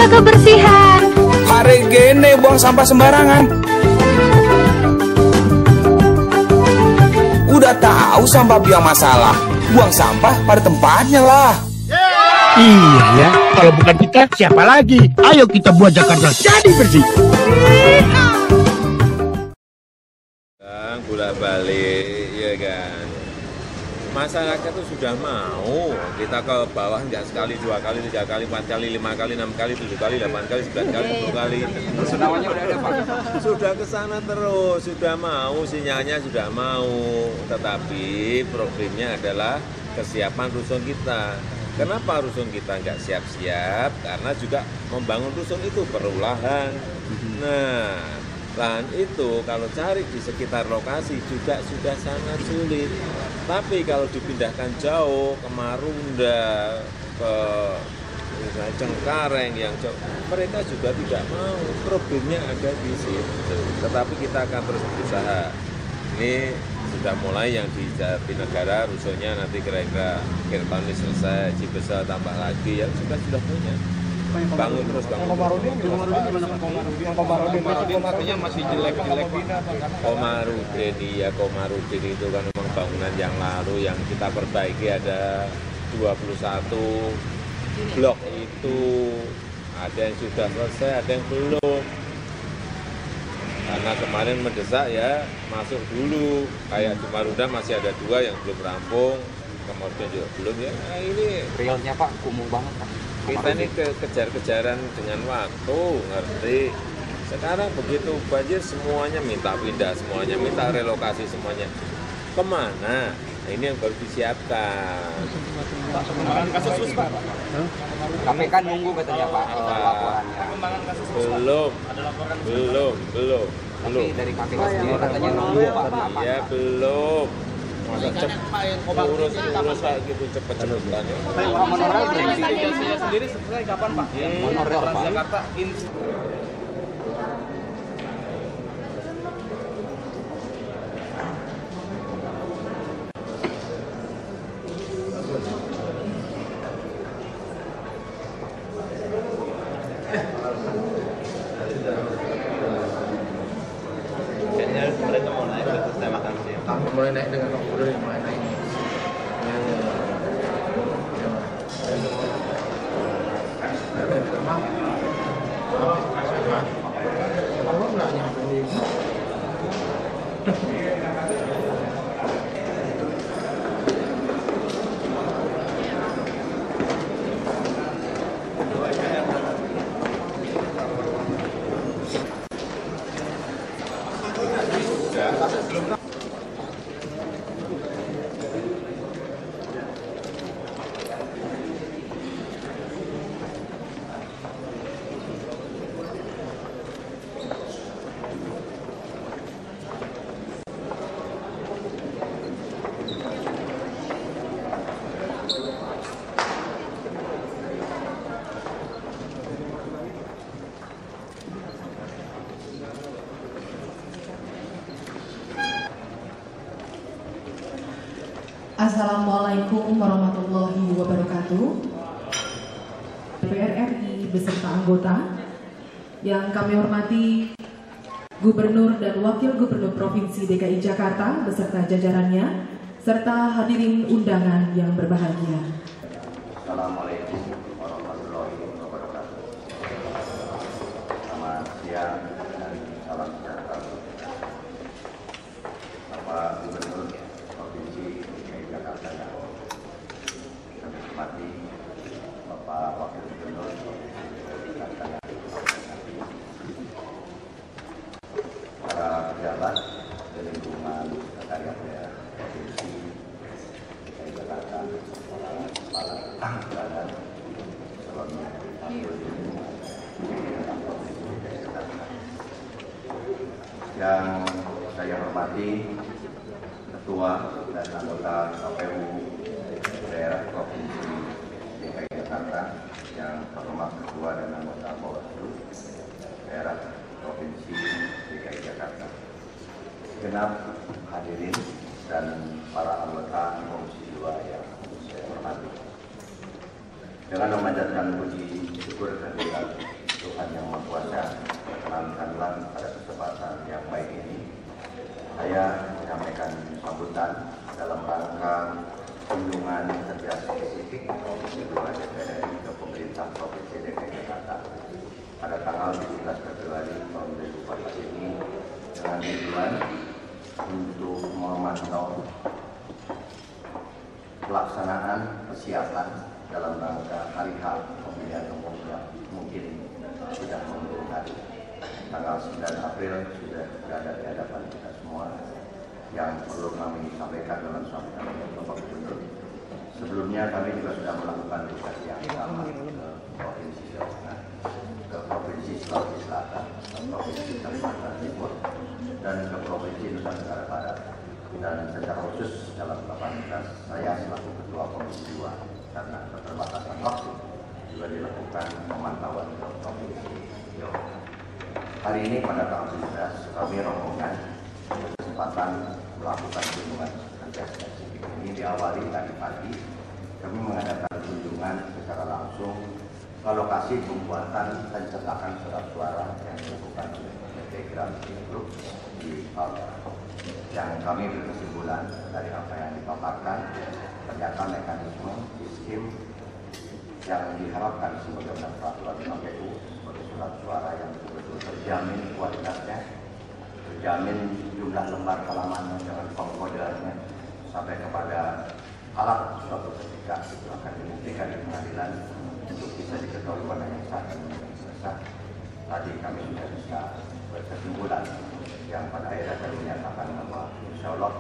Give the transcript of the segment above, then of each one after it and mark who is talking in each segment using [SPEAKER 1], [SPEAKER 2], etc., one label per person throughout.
[SPEAKER 1] jaga kebersihan.
[SPEAKER 2] Hari gini buang sampah sembarangan. Udah tahu sampah biang masalah, buang sampah pada tempatnya lah.
[SPEAKER 3] Iya ya, kalau bukan kita siapa lagi? Ayo kita buat Jakarta jadi bersih.
[SPEAKER 4] Bolak-balik, ya kan. Masyarakat itu sudah mau kita ke bawah nggak sekali, 2 kali, 3 kali, 4 kali, 5 kali, 6 kali, 7 kali, 8 kali, 9 kali, 10 kali.
[SPEAKER 5] Semuanya udah ada Pak.
[SPEAKER 4] Sudah ke sana terus, sudah mau, sinyalnya sudah mau. Tetapi problemnya adalah kesiapan rusun kita. Kenapa rusun kita nggak siap-siap? Karena juga membangun rusun itu perlu lahan. Nah, lahan itu kalau cari di sekitar lokasi juga sudah sangat sulit. Tapi kalau dipindahkan jauh ke Marunda, ke misalnya Cengkareng yang jauh, mereka juga tidak mau. Problemnya ada di situ. Tetapi kita akan terus berusaha. Ini sudah mulai yang di Jatinegara, rusunnya nanti kira-kira akhir tahun ini selesai, Cibesa tambah lagi, ya sudah punya. Bangun terus, bangun.
[SPEAKER 5] Artinya masih jelek-jelek.
[SPEAKER 4] Komarudin, iya Komarudin itu kan memang bangunan yang lalu yang kita perbaiki ada 21 blok itu. Ada yang sudah selesai, ada yang belum. Karena kemarin mendesak ya masuk dulu. Kayak di Marunda masih ada 2 yang belum rampung, kemudian juga belum ya. Nah ini
[SPEAKER 5] Realnya Pak, kumuh banget Pak.
[SPEAKER 4] kita ini kejar-kejaran dengan waktu, ngerti. Sekarang begitu banjir semuanya minta pindah, semuanya minta relokasi, semuanya. Kemana? Nah, ini yang baru disiapkan.
[SPEAKER 5] Perkembangan kasus terus Pak. KPK nunggu katanya Pak laporannya.
[SPEAKER 4] Belum.
[SPEAKER 5] Tapi dari KPK sendiri katanya nunggu Pak.
[SPEAKER 4] Ya belum. Masa urus kayak gitu cepet-cepetan ya.
[SPEAKER 5] Monorail
[SPEAKER 6] Investigasinya sendiri selesai kapan Pak?
[SPEAKER 5] Monorail Pak.
[SPEAKER 6] Jakarta
[SPEAKER 7] mulai naik dengan udah mulai naik. Kalau nggak nyampe
[SPEAKER 8] Assalamualaikum warahmatullahi wabarakatuh. DPR RI beserta anggota yang kami hormati Gubernur dan Wakil Gubernur Provinsi DKI Jakarta beserta jajarannya, serta hadirin undangan yang berbahagia.
[SPEAKER 9] Assalamualaikum warahmatullahi wabarakatuh. Selamat siang dan salam sejahtera. Bapak Gubernur Provinsi DKI Jakarta yang kami hormati, Bapak Wakil Gubernur Provinsi DKI Jakarta yang para pejabat dari lingkungan sekretariat daerah Provinsi DKI Jakarta, para kepala badan sebelumnya yang saya hormati Ketua dan anggota KPU daerah Provinsi DKI Jakarta, yang terhormat Ketua dan anggota Bawaslu daerah Provinsi DKI Jakarta, genap hadirin dan para anggota Komisi 2 yang saya hormati. Dengan memanjatkan puji syukur kehadirat Tuhan Yang Maha Kuasa, perkenankanlah pada kesempatan yang baik ini saya menyampaikan sambutan dalam rangka kunjungan kerja spesifik Komisi 2 DPR RI ke pemerintah Provinsi DKI Jakarta pada tanggal 17 Februari tahun 2014 ini dengan tujuan untuk memantau pelaksanaan persiapan dalam rangka hari H pemilihan umum yang mungkin sudah menunggu hari tanggal 9 April sudah berada di hadapan kita semua. Yang perlu kami sampaikan dalam sambutan Bapak Gubernur, sebelumnya kami juga sudah melakukan tugas yang sama ke Provinsi Jawa Tengah, ke Provinsi Sulawesi Selatan, ke Provinsi Kalimantan Timur, dan ke Provinsi Nusa Tenggara Barat. Dan secara khusus dalam kapasitas saya selaku Ketua Komisi 2 karena keterbatasan waktu juga dilakukan pemantauan ke Provinsi Jawa Tengah. Hari ini pada tanggal 17 kami rombongan kesempatan melakukan kunjungan kerja spesifik ini diawali tadi pagi kami mengadakan kunjungan secara langsung ke lokasi pembuatan pencetakan surat suara yang dilakukan oleh PT Gramedia Group di Palembang. Yang kami berkesimpulan dari apa yang dipaparkan ternyata mekanisme sistem yang diharapkan sebagai peraturan KPU sebagai surat suara yang betul-betul terjamin kualitasnya, terjamin jumlah lembar halamannya dengan pengkodeannya sampai kepada alat suatu ketika itu akan dibuktikan di pengadilan untuk bisa diketahui mana yang sah dan mana yang sah. Tadi kami sudah bisa berkesimpulan yang pada akhirnya kami menyatakan bahwa insya Allah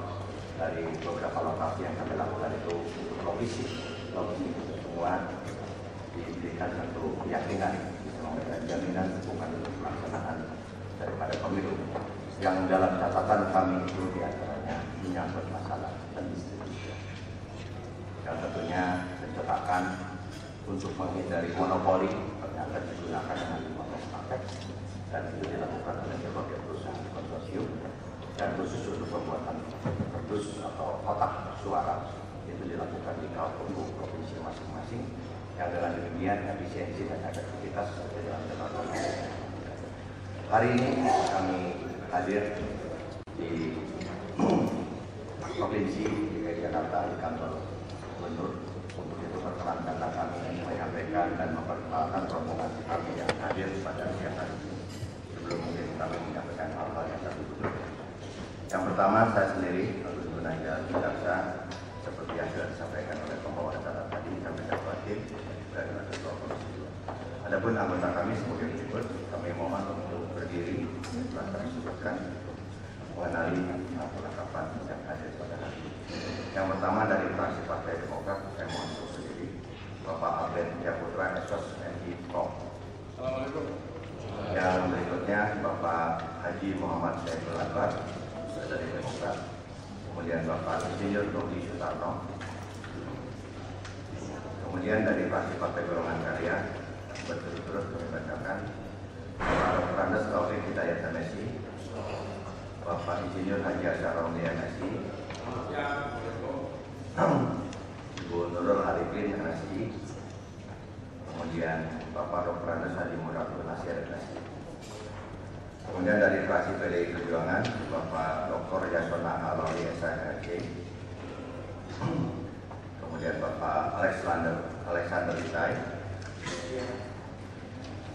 [SPEAKER 9] dari beberapa lokasi yang kami lakukan itu untuk logistik itu semua diberikan satu keyakinan bisa memberikan jaminan bukan untuk pelaksanaan daripada pemilu. Yang dalam catatan kami itu diantaranya menyangkut masalah pendistribusian yang tentunya pencetakan untuk menghindari monopoli ternyata digunakan dengan 15 paket dan itu dilakukan oleh berbagai perusahaan konsorsium dan khusus untuk pembuatan kardus atau kotak suara itu dilakukan di KPU provinsi masing-masing yang dengan demikian efisiensi dan efektivitas berjalan dengan baik. Hari ini kami hadir di Provinsi DKI Jakarta di kantor Gubernur. Untuk itu perkenankanlah kami menyampaikan dan memperkenalkan rombongan kami yang hadir pada siang hari ini. Sebelum mungkin kami menyampaikan hal-hal yang satu dulu. Yang pertama saya sendiri untuk menanya jaksa seperti yang sudah disampaikan oleh pembawa acara tadi kami dapatin dan Ketua Komisi 2. Adapun anggota kami sebagai berikut, kami mohon untuk berdiri setelah kami sebutkan mengenali perlengkapan yang hadir pada hari ini. Yang pertama dari fraksi Partai Demokrat, saya mohon untuk berdiri Bapak Abed Japutra Esos MI Pro. Assalamualaikum. Yang berikutnya Bapak Haji Muhammad Saiful Anwar dari Demokrat. Kemudian Bapak Insinyur Dodi Sutarno. Kemudian dari fraksi Partai Golongan Karya berturut-turut kami bacakan Bapak Randes Taufik Hidayat MSI, Bapak Insinyur Haji Asyaromi MSI, Ibu Nurul Arifin MSI, kemudian Bapak Dr. Randes Hadi Muratul Nasir MSI. Kemudian dari fraksi PDI Perjuangan Bapak Dr. Yasona Alawi SMRC, kemudian Bapak Alexander Isai,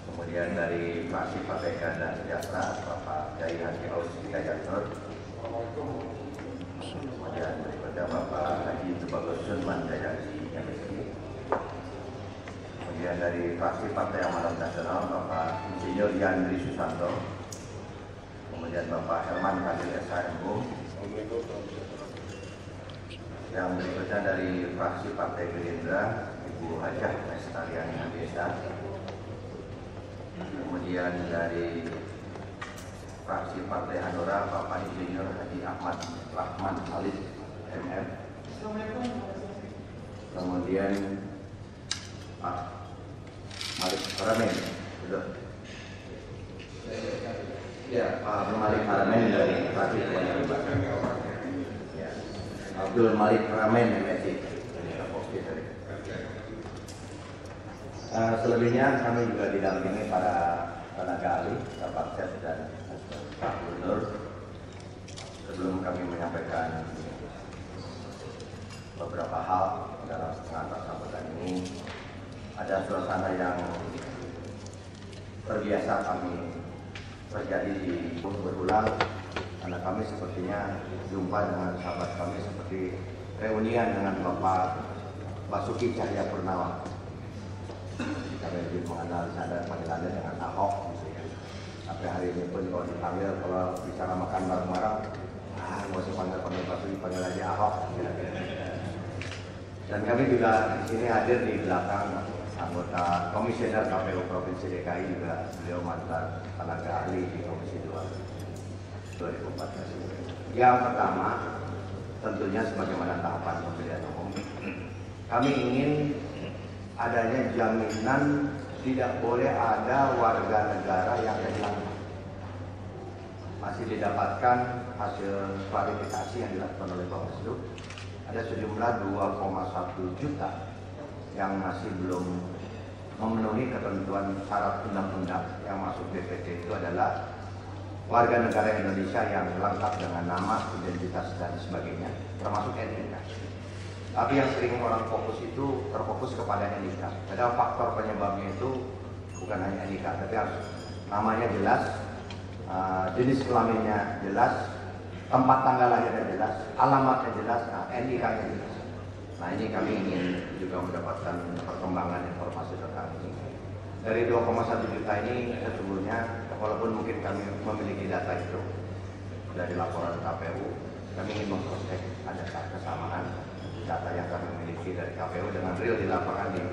[SPEAKER 9] kemudian dari fraksi Partai Keadilan Sejahtera Bapak Kiai Haji Aus Hidayat Nur, kemudian berikutnya Bapak Haji Tubagusun Manjayasi MSI, kemudian dari fraksi Partai Amanat Nasional Bapak Insinyur Yandri Susanto, kemudian Bapak Herman Kadil SHMU, yang berikutnya dari fraksi Partai Gerindra Ibu Hajah Lestariani Andesa, kemudian dari fraksi Partai Hanura Bapak Insinyur Haji Ahmad Rahman Khalid MM, kemudian Pak Malik Haramen, ya Pak Malik Haramen dari fraksi Abdul Malik Haramen MSI. Selebihnya kami juga didampingi para tenaga ahli, Bapak Ses dan Pak Gubernur. Sebelum kami menyampaikan beberapa hal dalam pengantar sambutan ini, ada suasana yang terbiasa kami terjadi di berulang, karena kami sepertinya jumpa dengan sahabat kami seperti reunian dengan Bapak Basuki Cahayapurnama. Kami lebih mengenal sadar panggilannya dengan Ahok, gitu ya. Sampai hari ini pun kalau dipanggil, kalau bicara makan bareng-bareng, mau panggil Basuki, panggil aja Ahok. Gitu. Dan kami juga di sini hadir di belakang anggota Komisioner KPU Provinsi DKI, juga beliau mantan tenaga ahli di Komisi 2 2014. Yang pertama, tentunya sebagaimana tahapan pemilihan umum, kami ingin adanya jaminan tidak boleh ada warga negara yang hilang. Masih didapatkan hasil klarifikasi yang dilakukan oleh Bawaslu, ada sejumlah 2,1 juta yang masih belum memenuhi ketentuan syarat undang-undang. Yang masuk DPT itu adalah warga negara Indonesia yang lengkap dengan nama, identitas, dan sebagainya, termasuk NIK. Tapi yang sering orang fokus itu terfokus kepada NIK. Padahal faktor penyebabnya itu bukan hanya NIK, tapi harus namanya jelas, jenis kelaminnya jelas, tempat tanggal lahirnya jelas, alamatnya jelas, NIK-nya jelas. Nah, ini kami ingin juga mendapatkan perkembangan informasi tentang ini. Dari 2,1 juta ini sesungguhnya, walaupun mungkin kami memiliki data itu dari laporan KPU, kami ingin mengcross-check ada kesamaan data yang kami miliki dari KPU dengan real di lapangan di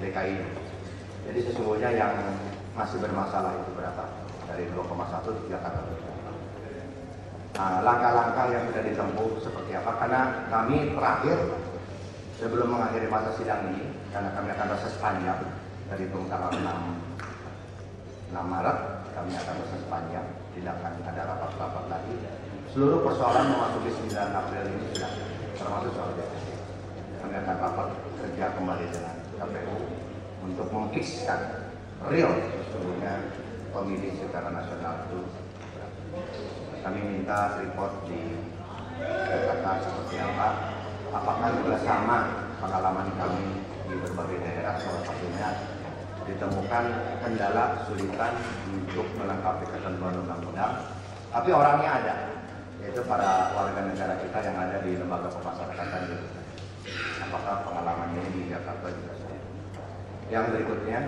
[SPEAKER 9] DKI. Jadi sesungguhnya yang masih bermasalah itu berapa? Dari 2,1 Jakarta. Langkah-langkah yang sudah ditempuh seperti apa? Karena kami terakhir sebelum mengakhiri masa sidang ini, karena kami akan reses panjang dari tanggal 6 Maret, kami akan reses panjang, tidak akan ada rapat-rapat lagi. Seluruh persoalan memasuki 9 April ini sudah termasuk soal DPT. Kami akan rapat kerja kembali dengan KPU untuk memfikskan real sesungguhnya pemilih secara nasional itu. Kami minta report di Jakarta seperti apa, apakah juga sama pengalaman kami di berbagai daerah, salah satunya ditemukan kendala kesulitan untuk melengkapi ketentuan undang-undang, tapi orangnya ada, yaitu para warga negara kita yang ada di lembaga pemasyarakatan itu. Apakah pengalamannya di Jakarta juga sama? Yang berikutnya,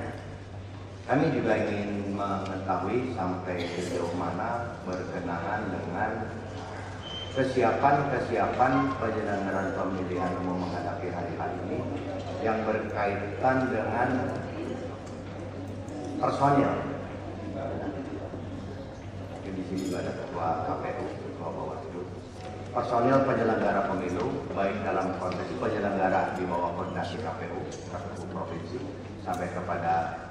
[SPEAKER 9] kami juga ingin mengetahui sampai sejauh mana berkenaan dengan kesiapan penyelenggaraan pemilihan umum menghadapi hari-hari ini yang berkaitan dengan personil. Di sini juga ada Ketua KPU, Ketua Bawaslu. Personil penyelenggara pemilu, baik dalam konteks penyelenggara di bawah koordinasi KPU Provinsi sampai kepada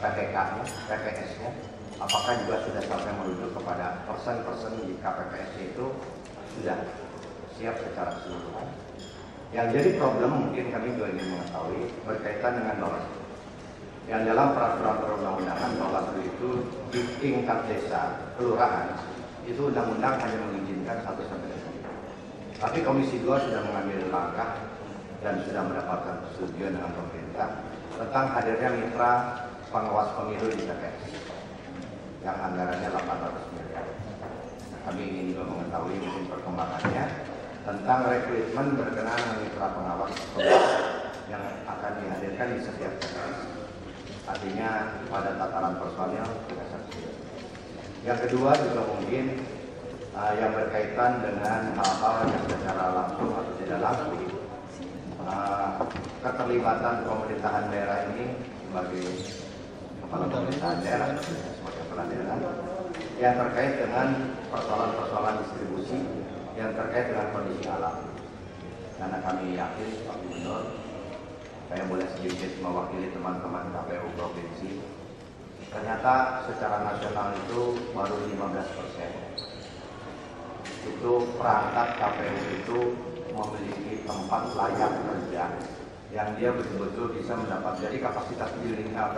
[SPEAKER 9] PPK-nya, PPS-nya, apakah juga sudah sampai merujuk kepada person-person di KPPS itu sudah siap secara keseluruhan. Yang jadi problem mungkin kami juga ingin mengetahui berkaitan dengan Bawaslu. Yang dalam peraturan perundang-undangan Bawaslu itu di tingkat desa, kelurahan, itu undang-undang hanya mengizinkan 1 sampai 5. Tapi Komisi 2 sudah mengambil langkah dan sudah mendapatkan persetujuan dengan pemerintah tentang hadirnya mitra pengawas pemilu di TPS yang anggarannya 800 miliar. Kami ingin juga mengetahui mungkin perkembangannya tentang rekrutmen berkenaan dengan mitra pengawas pemilu yang akan dihadirkan di setiap TPS. Artinya pada tataran personil tidak sesuai. Yang kedua juga mungkin yang berkaitan dengan hal-hal yang secara langsung atau tidak langsung, keterlibatan pemerintahan daerah ini sebagai kepala pemerintahan daerah, sebagai kepala daerah, yang terkait dengan persoalan-persoalan distribusi, yang terkait dengan kondisi alam. Karena kami yakin Pak Gubernur, saya boleh sedikit mewakili teman-teman KPU Provinsi, ternyata secara nasional itu baru 15%. Itu perangkat KPU itu memiliki tempat layak kerja yang dia betul-betul bisa mendapat. Jadi kapasitas dirinya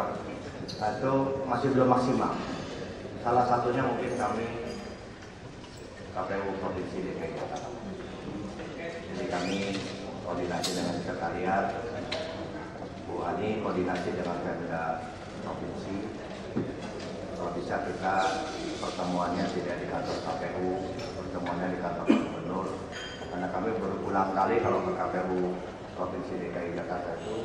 [SPEAKER 9] itu masih belum maksimal. Salah satunya mungkin kami KPU Provinsi DKI Jakarta. Jadi kami koordinasi dengan sekretariat, Bu Ani koordinasi dengan Pemda Provinsi. Kalau bisa kita pertemuannya tidak di kantor KPU, pertemuannya di kantor Gubernur. Karena kami berulang kali kalau ke KPU Provinsi DKI Jakarta itu,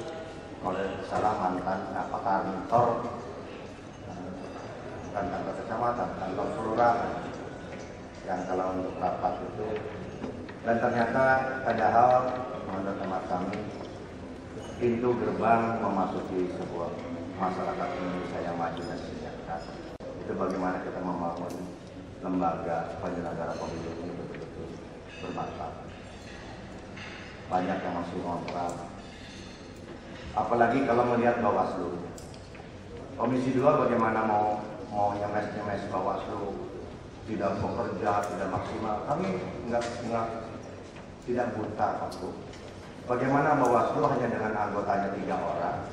[SPEAKER 9] kalau salah mantan kantor, bukan kantor kecamatan, kantor kelurahan, yang kalau untuk rapat itu, dan ternyata padahal menurut teman kami pintu gerbang memasuki sebuah masyarakat Indonesia yang maju dan sejahtera itu bagaimana kita membangun lembaga penyelenggara pemilu ini betul-betul bermanfaat. Banyak yang masih ngontrak, apalagi kalau melihat Bawaslu. Komisi 2 bagaimana mau nyemes Bawaslu, tidak bekerja, tidak maksimal. Kami tidak buta waktu. Bagaimana Bawaslu hanya dengan anggotanya 3 orang,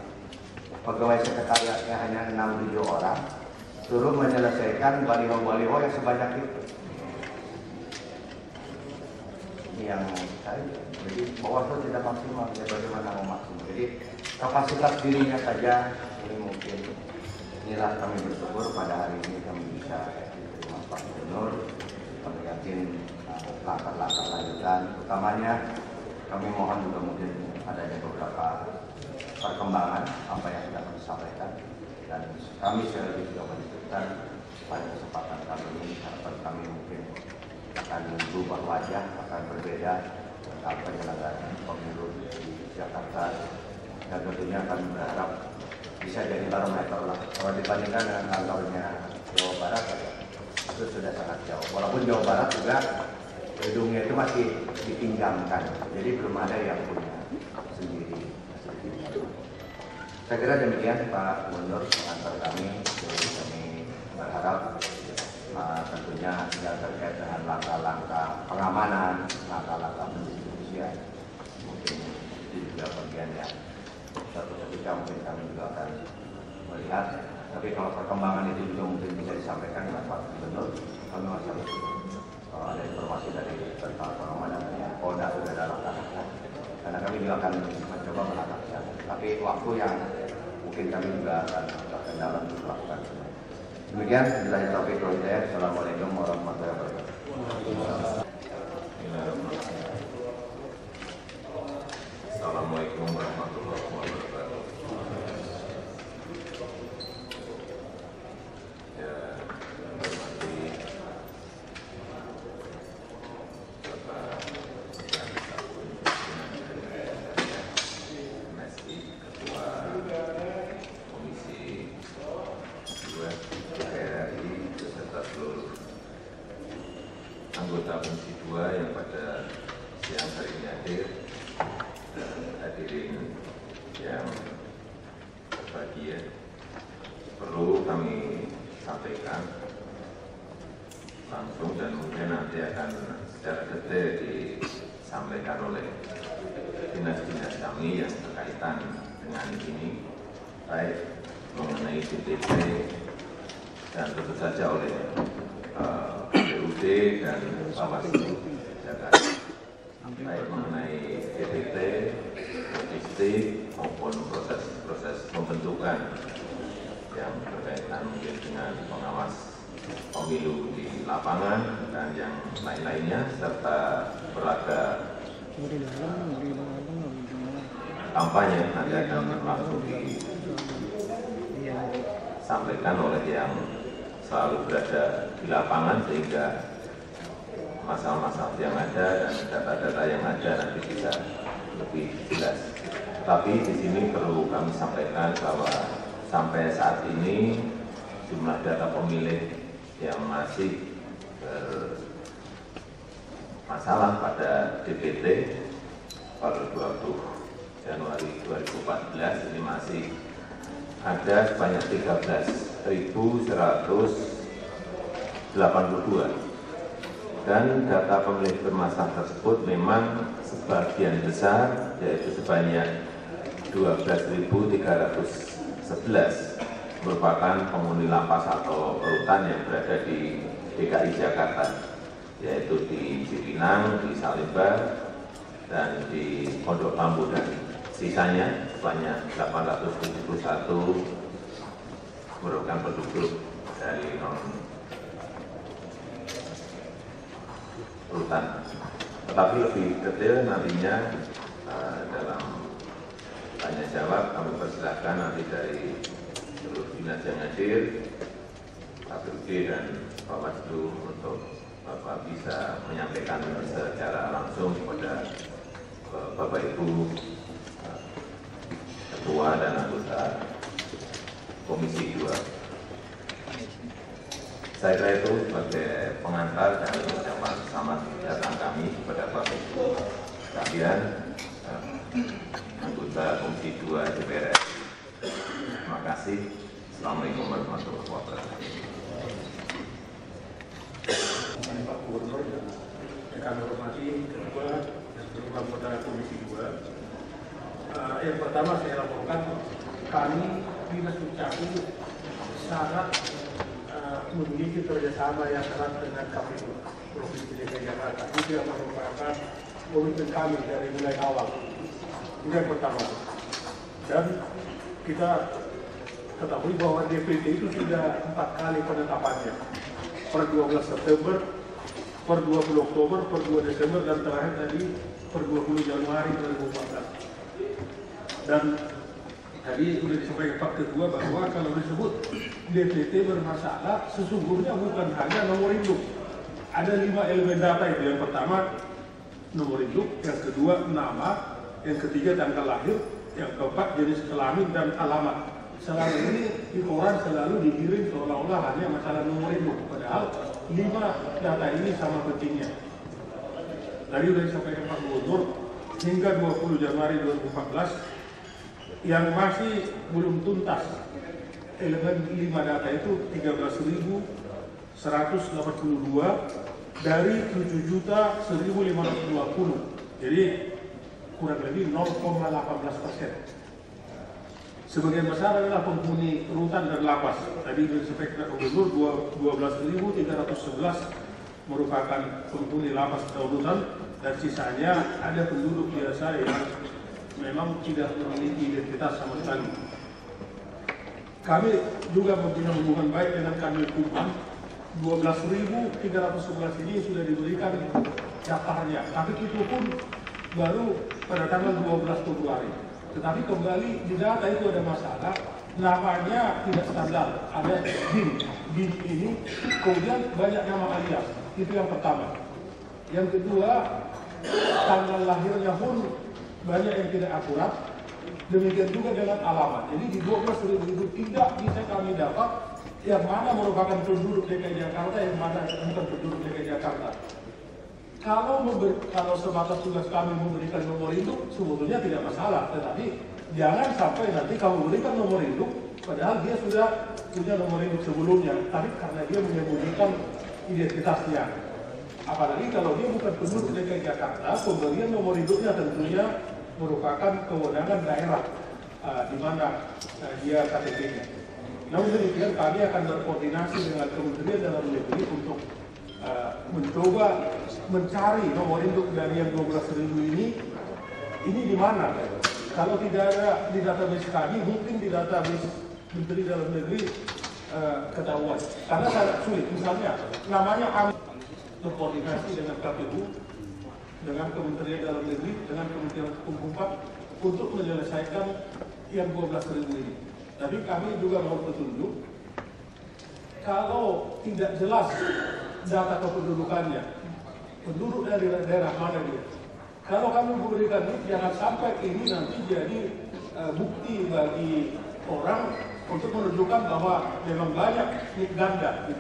[SPEAKER 9] pegawai sekretariatnya hanya 6-7 orang, suruh menyelesaikan baliho-baliho yang sebanyak itu. Ini yang saya, jadi Bawaslu tidak maksimal, ya bagaimana mau maksimal. Jadi kapasitas dirinya saja ini mungkin. Inilah kami bersyukur pada hari ini kami bisa diterima Pak Gubernur. Kami yakin langkah-langkah lanjutan, utamanya kami mohon juga mungkin adanya beberapa perkembangan apa yang sudah kami sampaikan, dan kami sekali lagi juga menunjukkan pada kesempatan kali ini harapan kami mungkin akan berubah wajah, akan berbeda tentang penyelenggaraan pemilu di Jakarta, dan tentunya kami berharap bisa jadi barometer lah. Kalau dibandingkan dengan kantornya Jawa Barat itu sudah sangat jauh. Walaupun Jawa Barat juga gedungnya itu masih dipinjamkan, jadi belum ada yang punya sendiri. Saya kira demikian Pak Gubernur pengantar kami. Jadi kami berharap tentunya yang terkait dengan langkah-langkah pengamanan, langkah-langkah pendistribusian, mungkin itu juga bagian yang suatu ketika mungkin kami juga akan melihat. Tapi kalau perkembangan itu juga mungkin bisa disampaikan dengan Pak Gubernur, kami masih harus kalau ada informasi dari tentang pengamanan yang Polda sudah ada langkah-langkah, karena kami juga akan mencoba menatapnya. Tapi waktu yang mungkin kami juga akan terkendala untuk melakukan. Demikian, bila taufiq wal hidayah. Assalamualaikum warahmatullahi wabarakatuh.
[SPEAKER 4] Assalamualaikum warahmatullahi wabarakatuh. Ya, hormati Bapak MSI, Ketua Komisi 2 DPR RI beserta seluruh anggota Komisi 2 yang pada siang hari ini hadir, dan hadirin yang berbahagia. Perlu kami sampaikan langsung dan mungkin nanti akan secara detail disampaikan oleh dinas-dinas kami yang berkaitan dengan ini, baik mengenai DPT dan tentu saja oleh PUD dan Bawaslu Jakarta, baik mengenai DPT, logistik maupun proses pembentukan yang berkaitan mungkin dengan pengawas pemilu di lapangan dan yang lain-lainnya, serta berlaga kampanye nanti akan langsung disampaikan oleh yang selalu berada di lapangan, sehingga masalah-masalah yang ada dan data-data yang ada nanti bisa lebih jelas. Tapi di sini perlu kami sampaikan bahwa sampai saat ini jumlah data pemilih yang masih bermasalah pada DPT pada 20 Januari 2014 ini masih ada sebanyak 13.182, dan data pemilih bermasalah tersebut memang sebagian besar, yaitu sebanyak 12.311 merupakan penghuni lapas atau rutan yang berada di DKI Jakarta, yaitu di Cipinang, di Salemba, dan di Pondok Bambu, dan sisanya sebanyak 871 merupakan penduduk dari non rutan. Tetapi lebih detail nantinya dalam tanya jawab kami persilahkan nanti dari seluruh dinas yang hadir, KPUD dan Bawaslu untuk Bapak bisa menyampaikan secara langsung kepada Bapak Ibu Ketua dan anggota Komisi 2. Saya kira itu sebagai pengantar dan ucapan selamat datang kami kepada Bapak Ibu sekalian, anggota Komisi 2 DPR. Terima kasih. Assalamualaikum warahmatullahi wabarakatuh.
[SPEAKER 1] Pak Gubernur yang kami hormati, Ketua dan seluruh anggota Komisi 2. Yang pertama saya laporkan, kami Dinas Dukcapil sangat memiliki kerjasama yang erat dengan KPU Provinsi DKI Jakarta. Itu yang merupakan komitmen kami dari mulai awal. Ini yang pertama. Dan kita ketahui bahwa DPT itu sudah 4 kali penetapannya. Per 12 September, per 20 Oktober, per 2 Desember, dan terakhir tadi per 20 Januari 2014. Dan tadi sudah disampaikan Pak Ketua bahwa kalau disebut DPT bermasalah, sesungguhnya bukan hanya nomor induk. Ada 5 elemen data itu. Yang pertama nomor induk, yang kedua nama, yang ketiga tanggal lahir, yang keempat jenis kelamin dan alamat. Selama ini di koran selalu dikirim seolah-olah hanya masalah nomor induk, padahal 5 data ini sama pentingnya. Tadi sudah disampaikan Pak Gubernur, hingga 20 Januari 2014 yang masih belum tuntas elemen 5 data itu 13.182 dari 7.1.520. Jadi kurang lebih 0,18%. Sebagian besar adalah penghuni rutan dan lapas. Tadi disampaikan Gubernur 12.311 merupakan penghuni lapas atau rutan, dan sisanya ada penduduk biasa yang memang tidak memiliki identitas sama sekali. Kami juga mempunyai hubungan baik dengan Kanwil Kumham. 12.311 ini sudah diberikan daftarnya, tapi itu pun baru pada tanggal 12 Februari. Tetapi kembali di data itu ada masalah, namanya tidak standar, ada BIN. BIN ini kemudian banyak nama alias, itu yang pertama. Yang kedua, tanggal lahirnya pun banyak yang tidak akurat, demikian juga dengan alamat. Jadi di 12.000 itu tidak bisa kami dapat yang mana merupakan penduduk DKI Jakarta, yang mana bukan penduduk DKI Jakarta. Kalau sebatas tugas kami memberikan nomor induk, sebetulnya tidak masalah. Tetapi jangan sampai nanti kamu berikan nomor induk, padahal dia sudah punya nomor induk sebelumnya, tapi karena dia menyembunyikan identitasnya. Apalagi kalau dia bukan penduduk DKI Jakarta, pemberian nomor induknya tentunya merupakan kewenangan daerah di mana dia KTP-nya. Namun demikian kami akan berkoordinasi dengan Kementerian Dalam Negeri untuk mencoba mencari nomor induk dari yang 12.000 ini di mana? Kalau tidak ada di database kami, mungkin di database Menteri Dalam Negeri ketahuan. Karena sangat sulit. Misalnya namanya kami berkoordinasi dengan KPU, dengan Kementerian Dalam Negeri, dengan Kementerian Hukum untuk menyelesaikan yang 12.000 ini. Tapi kami juga mau petunjuk, kalau tidak jelas data kependudukannya, penduduk dari daerah mana dia. Kalau kami memberikan ini, jangan sampai ini nanti jadi bukti bagi orang untuk menunjukkan bahwa memang banyak ganda.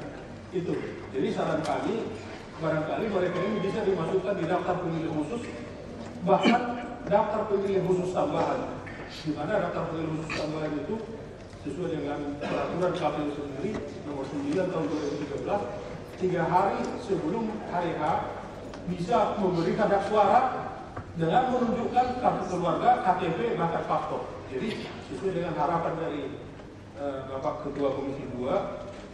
[SPEAKER 1] Itu. Jadi saran kami, barangkali mereka ini bisa dimasukkan di daftar pemilih khusus, bahkan daftar pemilih khusus tambahan. Di mana daftar pemilih khusus tambahan itu sesuai dengan peraturan KPU sendiri nomor 9 tahun 2013, 3 hari sebelum hari H bisa memberikan hak suara dengan menunjukkan kartu keluarga, KTP, bahkan paspor. Jadi sesuai dengan harapan dari Bapak Ketua Komisi 2,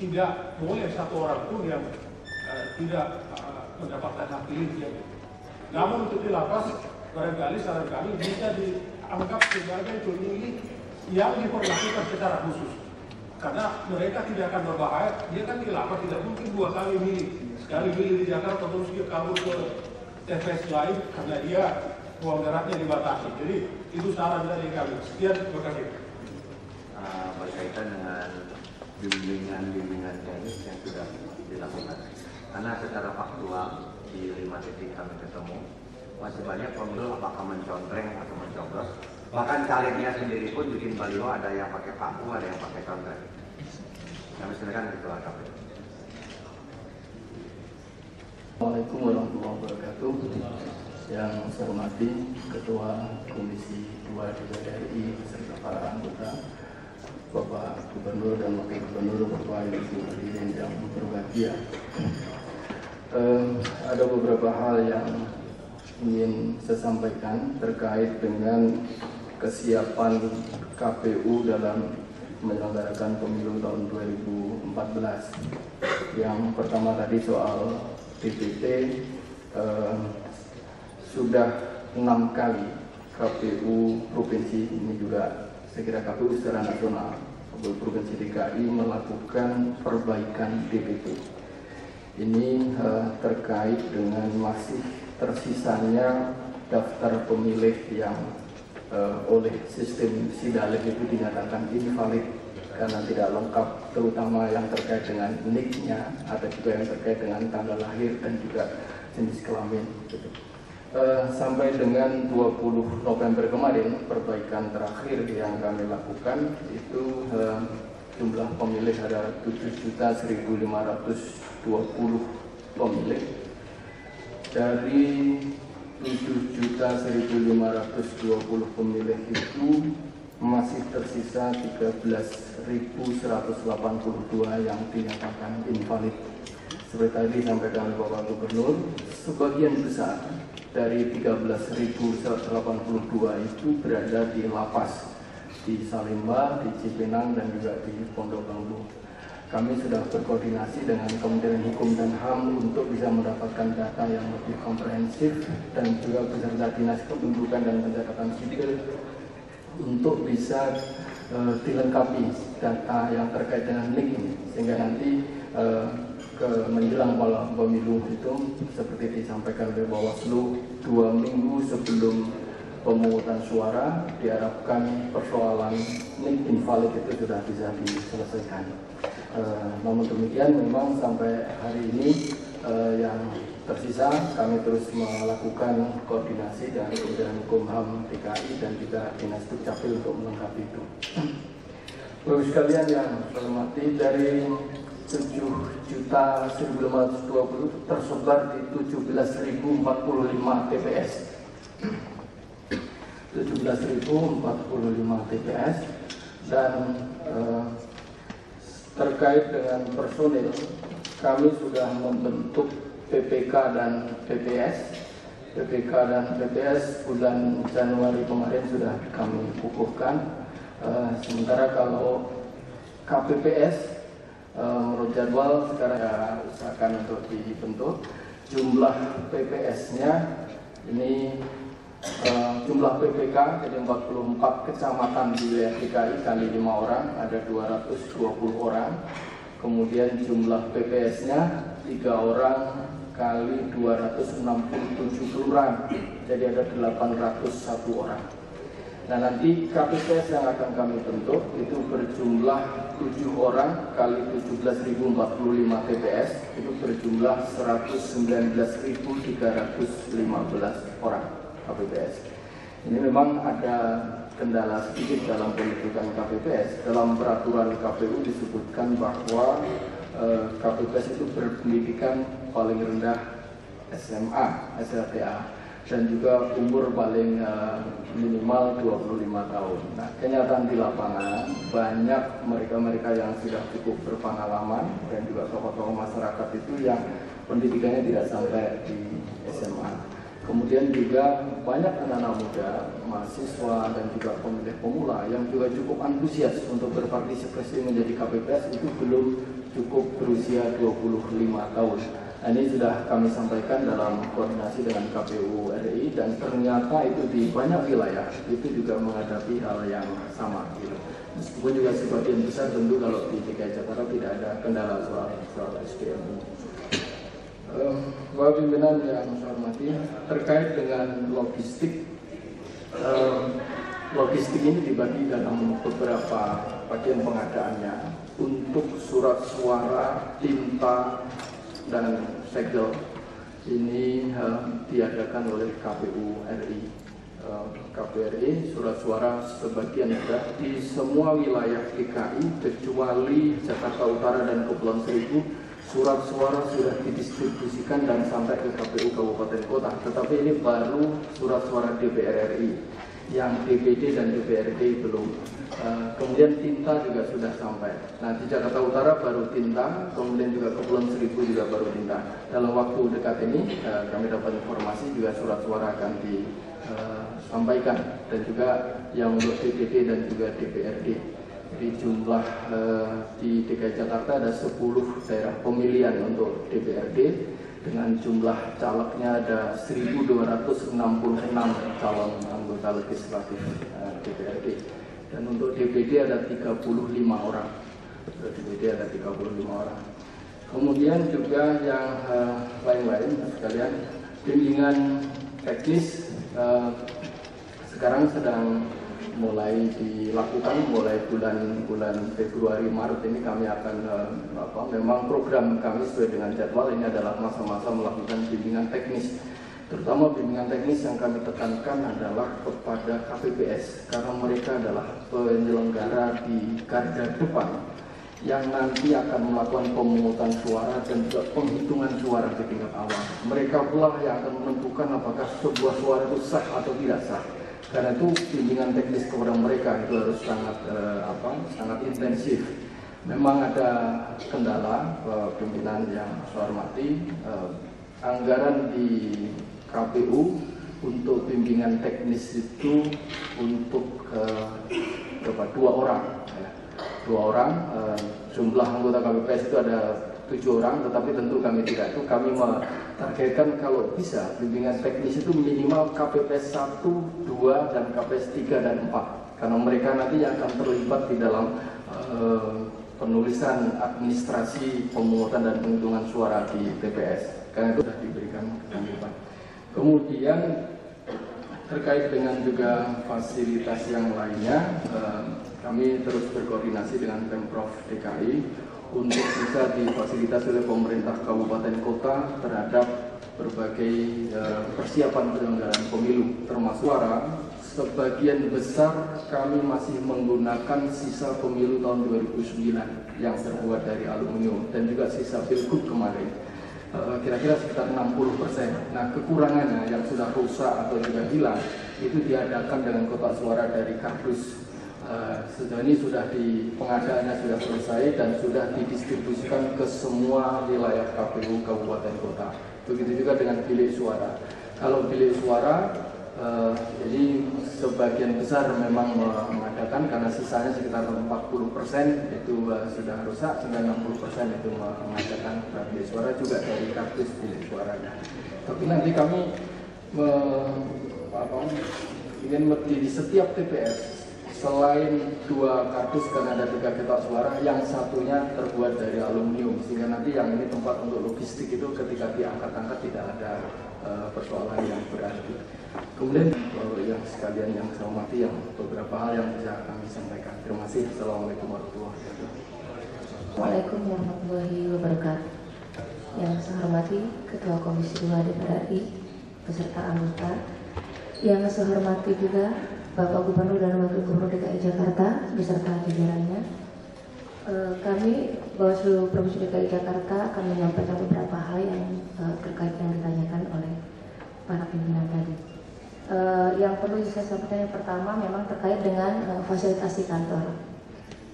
[SPEAKER 1] tidak boleh satu orang pun yang tidak mendapatkan hak pilihnya. Namun untuk di lapas, barangkali saran kami bisa dianggap sebagai pemilih yang diperlakukan secara khusus. Karena mereka tidak akan berbahaya, dia kan di lapas tidak mungkin 2 kali milih. Sekali milih di Jakarta terus dia kabur ke TPS lain karena dia uang daratnya dibatasi. Jadi itu saran dari kami. Sekian, terima kasih.
[SPEAKER 9] Berkaitan dengan bimbingan teknis yang sudah dilakukan. Karena secara faktual di 5 titik kami ketemu, masih banyak pemilu apakah mencontreng atau mencoblos. Bahkan calegnya sendiri pun bikin baliho, ada yang pakai paku, ada yang pakai contreng. Kami silakan Ketua KPU.
[SPEAKER 10] Assalamualaikum warahmatullahi wabarakatuh. Yang saya hormati Ketua Komisi 2 DPR RI beserta para anggota, Bapak Gubernur dan Wakil Gubernur, Bapak Ibu hadirin yang berbahagia. Ada beberapa hal yang ingin saya sampaikan terkait dengan kesiapan KPU dalam menyelenggarakan pemilu tahun 2014. Yang pertama tadi soal DPT, sudah 6 kali KPU provinsi, ini juga saya kira KPU secara nasional, Provinsi DKI melakukan perbaikan DPT. Ini terkait dengan masih tersisanya daftar pemilih yang oleh sistem SIDALEG itu dinyatakan invalid karena tidak lengkap, terutama yang terkait dengan NIK-nya, ada juga yang terkait dengan tanggal lahir dan juga jenis kelamin. Sampai dengan 20 November kemarin, perbaikan terakhir yang kami lakukan itu jumlah pemilih ada 7.1.520 pemilih. Dari 7.1.520 pemilih itu masih tersisa 13.182 yang dinyatakan invalid. Seperti tadi disampaikan oleh Bapak Gubernur, sebagian besar dari 13.182 itu berada di lapas di Salemba, di Cipinang, dan juga di Pondok Bambu. Kami sudah berkoordinasi dengan Kementerian Hukum dan HAM untuk bisa mendapatkan data yang lebih komprehensif dan juga beserta Dinas Kependudukan dan Pencatatan Sipil untuk bisa dilengkapi data yang terkait dengan NIK ini, sehingga nanti ke menjelang pemilu itu seperti disampaikan oleh Bawaslu 2 minggu sebelum pemungutan suara diharapkan persoalan NIK invalid itu sudah bisa diselesaikan. Namun demikian memang sampai hari ini yang tersisa kami terus melakukan koordinasi dengan Kementerian Hukum HAM DKI dan juga Dinas Dukcapil untuk melengkapi itu. Bapak sekalian yang saya hormati, dari 7.1.520 tersebar di 17.045 TPS. 17.045 TPS dan terkait dengan personil, kami sudah membentuk PPK dan PPS. PPK dan PPS bulan Januari kemarin sudah kami kukuhkan. Sementara kalau KPPS menurut jadwal sekarang ya usahakan untuk dibentuk. Jumlah PPS-nya ini jumlah PPK jadi 44 kecamatan di wilayah DKI kali 5 orang, ada 220 orang. Kemudian jumlah PPS-nya 3 orang kali 267 kelurahan, jadi ada 801 orang. Nah nanti KPPS yang akan kami bentuk itu berjumlah 7 orang kali 17.045 TPS, itu berjumlah 119.315 orang KPPS. Ini memang ada kendala sedikit dalam pembentukan KPPS. Dalam peraturan KPU disebutkan bahwa KPPS itu berpendidikan paling rendah SMA, SLTA, dan juga umur paling minimal 25 tahun. Nah, kenyataan di lapangan banyak mereka-mereka yang sudah cukup berpengalaman dan juga tokoh-tokoh masyarakat itu yang pendidikannya tidak sampai di SMA. Kemudian juga banyak anak-anak muda, mahasiswa dan juga pemilih pemula yang juga cukup antusias untuk berpartisipasi menjadi KPPS itu belum cukup berusia 25 tahun. Nah, ini sudah kami sampaikan dalam koordinasi dengan KPU RI dan ternyata itu di banyak wilayah itu juga menghadapi hal yang sama. Gitu. Meskipun juga sebagian besar tentu kalau di DKI Jakarta tidak ada kendala soal SDM ini. Bapak pimpinan yang saya hormati, terkait dengan logistik, logistik ini dibagi dalam beberapa bagian pengadaannya. Untuk surat suara, tinta, dan segel ini diadakan oleh KPU RI. KPU RI surat suara sebagian sudah di semua wilayah DKI kecuali Jakarta Utara dan Kepulauan Seribu. Surat suara sudah didistribusikan dan sampai ke KPU Kabupaten Kota, tetapi ini baru surat suara DPR RI, yang DPD dan DPRD belum. Kemudian tinta juga sudah sampai. Nah, di Jakarta Utara baru tinta, kemudian juga Kepulauan Seribu juga baru tinta. Dalam waktu dekat ini kami dapat informasi juga surat suara akan disampaikan, dan juga yang untuk DPD dan juga DPRD. Di jumlah di DKI Jakarta ada 10 daerah pemilihan untuk DPRD dengan jumlah calegnya ada 1.266 calon anggota legislatif DPRD, dan untuk DPD ada 35 orang. DPD ada 35 orang. Kemudian juga yang lain-lain sekalian, bimbingan teknis sekarang sedang mulai dilakukan mulai bulan Februari Maret ini. Kami akan memang program kami sesuai dengan jadwal ini adalah masa-masa melakukan bimbingan teknis, terutama bimbingan teknis yang kami tekankan adalah kepada KPPS karena mereka adalah penyelenggara di garda depan yang nanti akan melakukan pemungutan suara dan juga penghitungan suara di tingkat awal. Mereka pula yang akan menentukan apakah sebuah suara itu sah atau tidak sah. Karena itu bimbingan teknis kepada mereka itu harus sangat intensif. Memang ada kendala pimpinan yang saya hormati, anggaran di KPU untuk bimbingan teknis itu untuk 2 orang. 2 orang, jumlah anggota KPPS itu ada 7 orang, tetapi tentu kami tidak itu. Kami menargetkan kalau bisa bimbingan teknis itu minimal KPPS 1, 2, dan KPPS 3 dan 4. Karena mereka nanti yang akan terlibat di dalam penulisan administrasi pemungutan dan penghitungan suara di TPS. Karena itu sudah diberikan kewajiban. Kemudian terkait dengan juga fasilitas yang lainnya, kami terus berkoordinasi dengan Pemprov DKI untuk bisa difasilitasi oleh pemerintah kabupaten kota terhadap berbagai persiapan penyelenggaraan pemilu, termasuk suara. Sebagian besar kami masih menggunakan sisa pemilu tahun 2009 yang terbuat dari aluminium dan juga sisa pilgub kemarin, kira-kira sekitar 60%. Nah, kekurangannya yang sudah rusak atau juga hilang itu diadakan dengan kotak suara dari kardus. Sejauh ini sudah pengadaannya sudah selesai dan sudah didistribusikan ke semua wilayah KPU kabupaten kota. Begitu juga dengan bilik suara. Kalau bilik suara, jadi sebagian besar memang mengadakan karena sisanya sekitar 40% itu sudah rusak, sehingga 60% itu mengadakan bilik suara juga dari kardus bilik suaranya. Tapi nanti kami ingin di setiap TPS selain 2 kardus karena ada 3 kotak suara, yang satunya terbuat dari aluminium, sehingga nanti yang ini tempat untuk logistik itu ketika diangkat-angkat tidak ada persoalan yang berarti. Kemudian yang sekalian yang saya hormati, yang beberapa hal yang bisa kami sampaikan. Terima kasih. Assalamualaikum warahmatullahi wabarakatuh.
[SPEAKER 11] Waalaikumsalam warahmatullahi wabarakatuh. Yang saya hormati Ketua Komisi 2 DPR RI beserta anggota, yang saya hormati juga Bapak Gubernur dan Wakil Gubernur DKI Jakarta beserta jajarannya. Kami Bawaslu Provinsi DKI Jakarta akan menyampaikan beberapa hal yang terkait yang ditanyakan oleh para pimpinan tadi. Yang perlu saya sampaikan yang pertama memang terkait dengan fasilitas di kantor.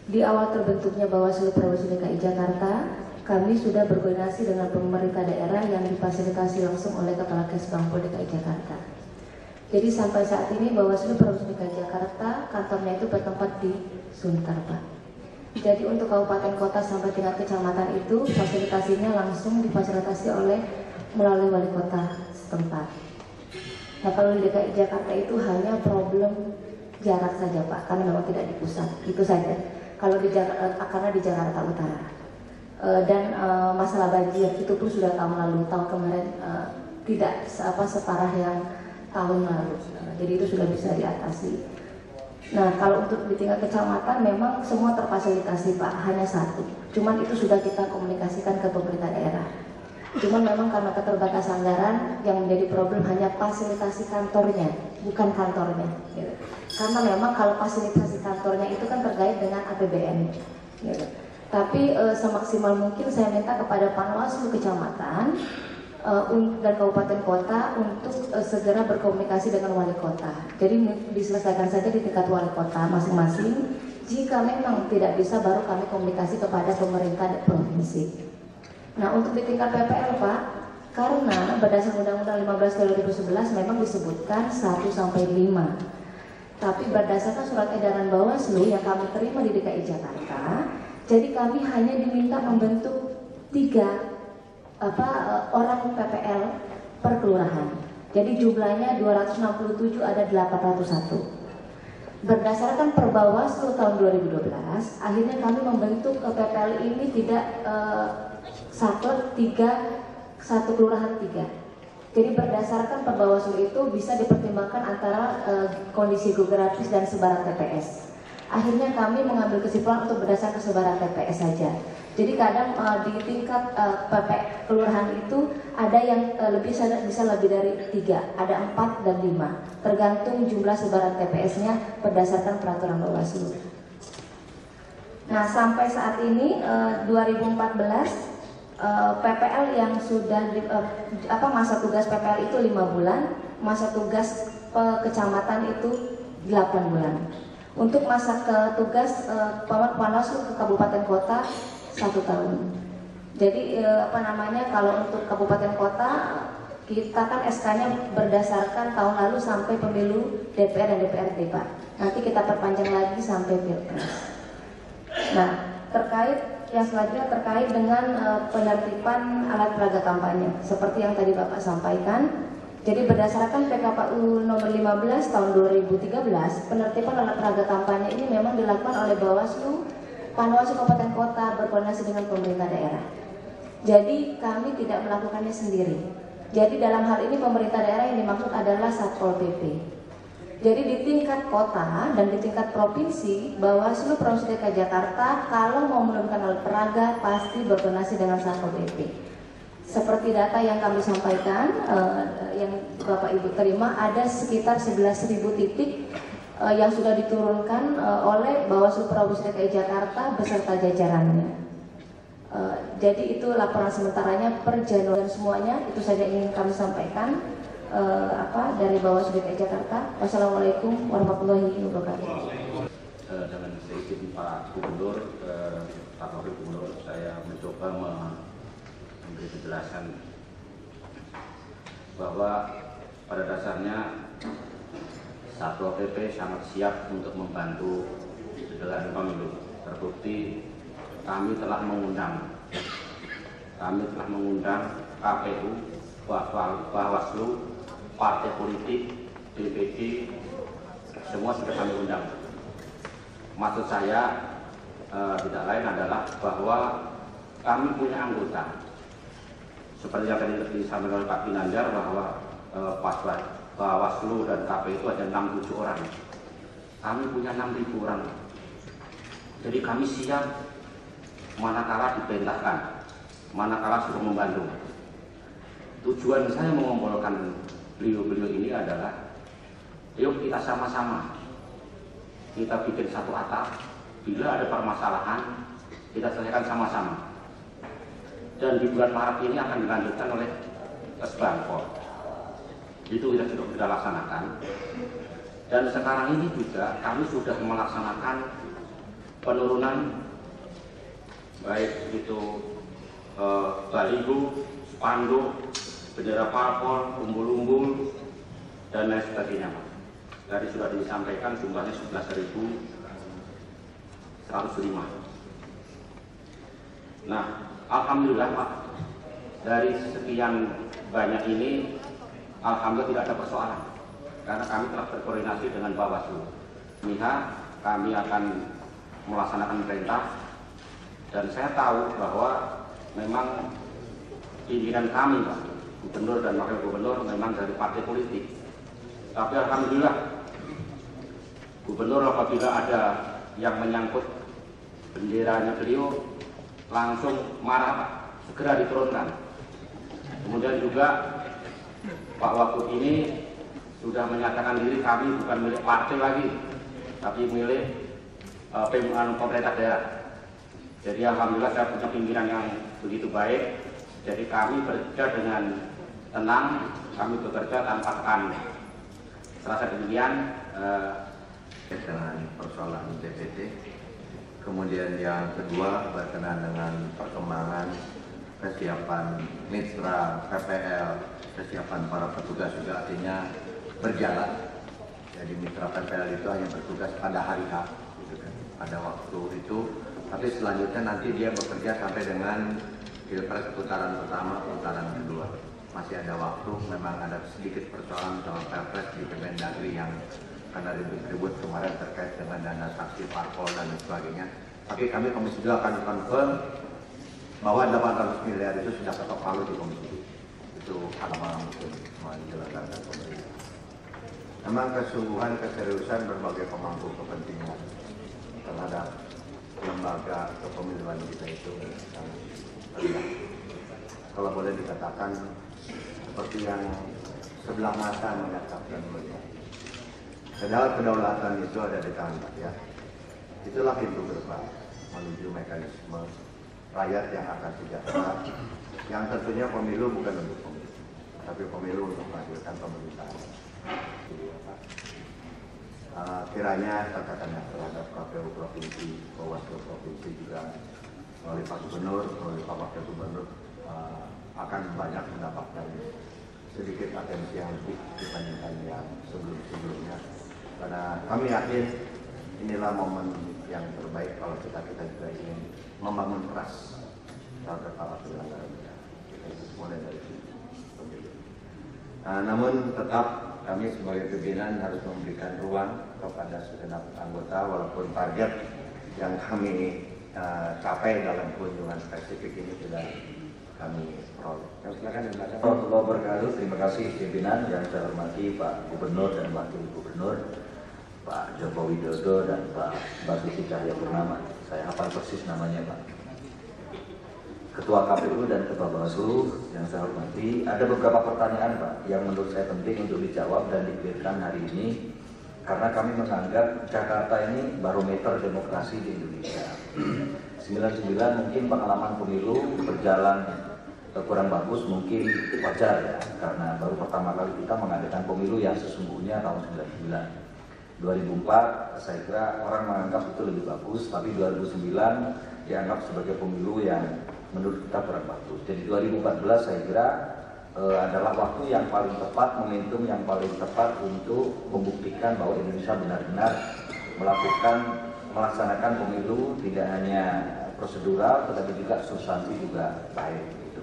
[SPEAKER 11] Di awal terbentuknya Bawaslu Provinsi DKI Jakarta, kami sudah berkoordinasi dengan pemerintah daerah yang difasilitasi langsung oleh Kepala Kesbangpol DKI Jakarta. Jadi sampai saat ini Bawaslu Provinsi DKI Jakarta kantornya itu bertempat di Sunter, Pak. Jadi untuk kabupaten kota sampai tingkat kecamatan itu fasilitasinya langsung difasilitasi melalui wali kota setempat. Nah kalau di DKI Jakarta itu hanya problem jarak saja, Pak, karena memang tidak di pusat, itu saja. Kalau karena di Jakarta Utara. Dan masalah banjir itu pun sudah tahun kemarin tidak separah yang tahun lalu, jadi itu sudah bisa diatasi. Nah kalau untuk di tingkat kecamatan memang semua terfasilitasi, Pak, hanya satu. Cuman itu sudah kita komunikasikan ke pemerintah daerah. Cuman memang karena keterbatasan anggaran yang menjadi problem hanya fasilitasi kantornya, bukan kantornya. Gitu. Karena memang kalau fasilitasi kantornya itu kan terkait dengan APBN. Gitu. Tapi semaksimal mungkin saya minta kepada Panwaslu kecamatan dan kabupaten kota untuk segera berkomunikasi dengan wali kota. Jadi diselesaikan saja di tingkat wali kota masing-masing. Jika memang tidak bisa, baru kami komunikasi kepada pemerintah provinsi. Nah untuk di tingkat PPL, Pak, karena berdasarkan Undang-Undang 15/2011 memang disebutkan 1 sampai 5. Tapi berdasarkan surat edaran Bawaslu yang kami terima di DKI Jakarta, jadi kami hanya diminta membentuk 3 orang PPL per kelurahan. Jadi jumlahnya 267, ada 801. Berdasarkan Perbawaslu tahun 2012, akhirnya kami membentuk PPL ini tidak satu kelurahan 3. Jadi berdasarkan Perbawaslu itu bisa dipertimbangkan antara kondisi geografis dan sebaran TPS. Akhirnya kami mengambil kesimpulan untuk berdasarkan sebaran TPS saja. Jadi kadang di tingkat kelurahan itu ada yang bisa lebih dari 3, ada 4 dan 5, tergantung jumlah sebaran TPS-nya berdasarkan peraturan Bawaslu. Nah sampai saat ini 2014 PPL yang sudah masa tugas PPL itu 5 bulan, masa tugas kecamatan itu 8 bulan. Untuk masa tugas Panwaslu ke kabupaten kota 1 tahun. Jadi kalau untuk kabupaten kota kita kan SK-nya berdasarkan tahun lalu sampai pemilu DPR dan DPRD, Pak. Nanti kita perpanjang lagi sampai Pilpres. Nah, yang selanjutnya terkait dengan penertiban alat peraga kampanye. Seperti yang tadi Bapak sampaikan, jadi berdasarkan PKPU nomor 15 tahun 2013, penertiban alat peraga kampanye ini memang dilakukan oleh Bawaslu, Panwaslu Kabupaten Kota berkoordinasi dengan pemerintah daerah. Jadi kami tidak melakukannya sendiri. Jadi dalam hal ini pemerintah daerah yang dimaksud adalah Satpol PP. Jadi di tingkat kota dan di tingkat provinsi, Bawaslu Provinsi DKI Jakarta kalau mau menemukan alat peraga pasti berkoordinasi dengan Satpol PP. Seperti data yang kami sampaikan, yang Bapak Ibu terima, ada sekitar 11.000 titik yang sudah diturunkan oleh Bawaslu Provinsi DKI Jakarta beserta jajarannya. Jadi itu laporan sementaranya per Januari, semuanya itu saja ingin kami sampaikan dari Bawaslu DKI Jakarta. Wassalamualaikum warahmatullahi wabarakatuh.
[SPEAKER 12] Dengan seizin Pak Gubernur, Pak Wakil Gubernur, saya mencoba memberi penjelasan bahwa pada dasarnya Satpol PP sangat siap untuk membantu penyelenggaraan pemilu. Terbukti kami telah mengundang KPU, Bawaslu, partai politik, DPD, semua sudah kami undang. Maksud saya tidak lain adalah bahwa kami punya anggota. Seperti yang tadi disampaikan oleh Pak Ginanjar bahwa Bawaslu dan KPU itu ada 6-7 orang. Kami punya 6.000 orang. Jadi kami siap manakala diperintahkan, manakala suruh membantu. Tujuan saya mengumpulkan beliau-beliau ini adalah, yuk kita sama-sama, kita bikin satu atap, bila ada permasalahan, kita selesaikan sama-sama. Dan di bulan Maret ini akan dilanjutkan oleh Kesbangpol. Itu kita laksanakan. Dan sekarang ini juga kami sudah melaksanakan penurunan baik itu baliho, spanduk, bendera parpol, umbul-umbul, dan lain sebagainya, Pak. Tadi sudah disampaikan jumlahnya 11.105. Nah, alhamdulillah Pak, dari sekian banyak ini, alhamdulillah tidak ada persoalan, karena kami telah berkoordinasi dengan Bawaslu. Kami akan melaksanakan perintah, dan saya tahu bahwa memang pimpinan kami, Pak, Gubernur dan Wakil Gubernur memang dari partai politik. Tapi alhamdulillah, Gubernur apabila ada yang menyangkut benderanya beliau langsung marah, Pak, segera diturunkan. Kemudian juga Pak Wagub ini sudah menyatakan diri kami bukan milik partai lagi, tapi milik pemerintah daerah. Jadi alhamdulillah saya punya pimpinan yang begitu baik. Jadi kami bekerja dengan tenang, kami bekerja tanpa tekanan. Serasa demikian
[SPEAKER 9] dengan persoalan DPT. Kemudian yang kedua berkenaan dengan perkembangan kesiapan mitra PPL, kesiapan para petugas juga artinya berjalan. Jadi mitra PPL itu hanya bertugas pada hari H, gitu kan, pada waktu itu. Tapi selanjutnya nanti dia bekerja sampai dengan Pilpres putaran pertama, putaran kedua. Masih ada waktu, memang ada sedikit persoalan soal Pilpres di Kemendagri yang karena ribut-ribut kemarin terkait dengan dana saksi parpol dan sebagainya. Tapi kami Komisi 2 akan confirm bahwa 800 miliar itu sudah ketok palu di Komisi 2. Itu hal-hal mungkin menjelaskan pemerintah. Memang kesungguhan, keseriusan berbagai pemangku kepentingan terhadap lembaga kepemiluan kita itu sangat rendah. Kalau boleh dikatakan seperti yang sebelah mata menyatakan melihat. Padahal kedaulatan itu ada di tangan rakyat. Itulah pintu gerbang menuju mekanisme rakyat yang akan sejahtera. Yang tentunya pemilu bukan untuk pemilu, tapi pemilu untuk menghasilkan pemerintahan. Kiranya katakanlah terhadap KPU Provinsi, Bawaslu Provinsi juga melalui Pak Gubernur, melalui Pak Wakil Gubernur akan banyak mendapatkan sedikit atensi yang lebih dibandingkan yang sebelum-sebelumnya. Karena kami yakin inilah momen yang terbaik kalau kita juga ingin membangun trust terhadap para penyelenggara negara. Mulai dari sini. Namun tetap kami sebagai pimpinan harus memberikan ruang kepada segenap anggota walaupun target yang kami capai dalam kunjungan spesifik ini sudah kami peroleh.
[SPEAKER 13] Warahmatullahi wabarakatuh. Terima kasih pimpinan yang saya hormati Pak Gubernur dan Wakil Gubernur, Pak Joko Widodo dan Pak Basuki Cahayapurnama. Saya hafal persis namanya, Pak. Ketua KPU dan Ketua Bawaslu yang saya hormati, ada beberapa pertanyaan, Pak, yang menurut saya penting untuk dijawab dan dikliarkan hari ini, karena kami menganggap Jakarta ini barometer demokrasi di Indonesia. 99 mungkin pengalaman pemilu berjalan kurang bagus, mungkin wajar ya, karena baru pertama kali kita mengadakan pemilu yang sesungguhnya tahun 99. 2004 saya kira orang menganggap itu lebih bagus, tapi 2009 dianggap sebagai pemilu yang menurut kita kurang bagus. Jadi 2014 saya kira adalah waktu yang paling tepat, momentum yang paling tepat untuk membuktikan bahwa Indonesia benar-benar melaksanakan pemilu tidak hanya prosedural, tetapi juga substansi juga baik. Gitu.